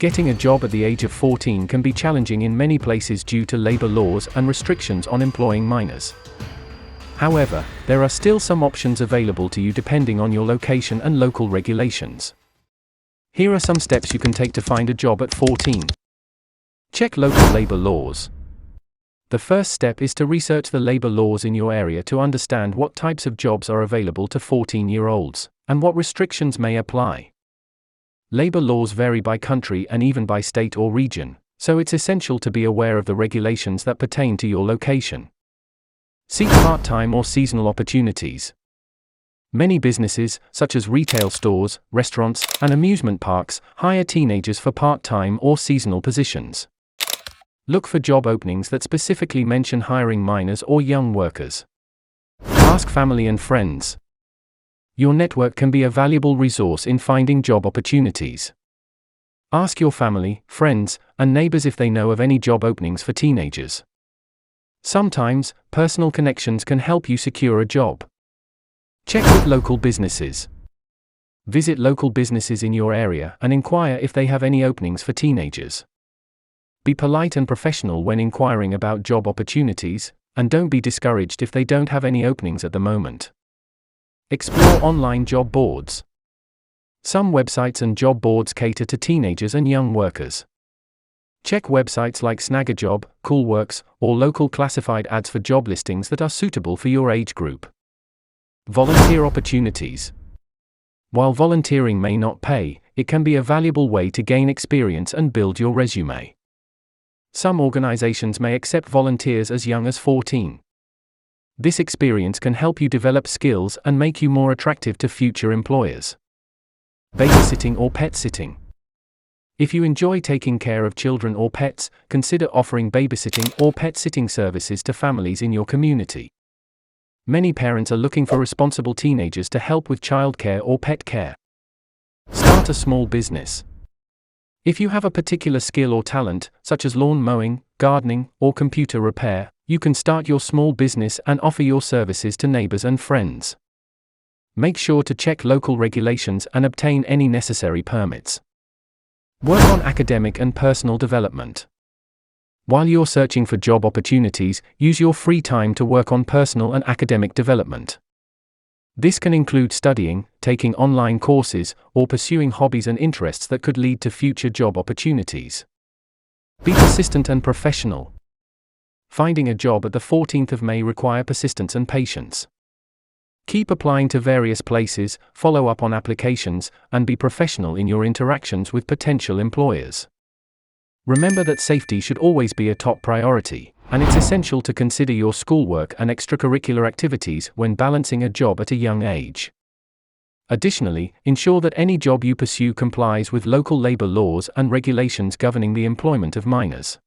Getting a job at the age of 14 can be challenging in many places due to labor laws and restrictions on employing minors. However, there are still some options available to you depending on your location and local regulations. Here are some steps you can take to find a job at 14. Check local labor laws. The first step is to research the labor laws in your area to understand what types of jobs are available to 14-year-olds, and what restrictions may apply. Labor laws vary by country and even by state or region, so it's essential to be aware of the regulations that pertain to your location. Seek part-time or seasonal opportunities. Many businesses, such as retail stores, restaurants, and amusement parks, hire teenagers for part-time or seasonal positions. Look for job openings that specifically mention hiring minors or young workers. Ask family and friends. Your network can be a valuable resource in finding job opportunities. Ask your family, friends, and neighbors if they know of any job openings for teenagers. Sometimes, personal connections can help you secure a job. Check with local businesses. Visit local businesses in your area and inquire if they have any openings for teenagers. Be polite and professional when inquiring about job opportunities, and don't be discouraged if they don't have any openings at the moment. Explore online job boards. Some websites and job boards cater to teenagers and young workers. Check websites like Snagajob, Coolworks, or local classified ads for job listings that are suitable for your age group. Volunteer opportunities. While volunteering may not pay, it can be a valuable way to gain experience and build your resume. Some organizations may accept volunteers as young as 14. This experience can help you develop skills and make you more attractive to future employers. Babysitting or pet sitting. If you enjoy taking care of children or pets, consider offering babysitting or pet sitting services to families in your community. Many parents are looking for responsible teenagers to help with childcare or pet care. Start a small business. If you have a particular skill or talent, such as lawn mowing, gardening, or computer repair, you can start your small business and offer your services to neighbors and friends. Make sure to check local regulations and obtain any necessary permits. Work on academic and personal development. While you're searching for job opportunities, use your free time to work on personal and academic development. This can include studying, taking online courses, or pursuing hobbies and interests that could lead to future job opportunities. Be persistent and professional. Finding a job at the 14th of May requires persistence and patience. Keep applying to various places, follow up on applications, and be professional in your interactions with potential employers. Remember that safety should always be a top priority, and it's essential to consider your schoolwork and extracurricular activities when balancing a job at a young age. Additionally, ensure that any job you pursue complies with local labor laws and regulations governing the employment of minors.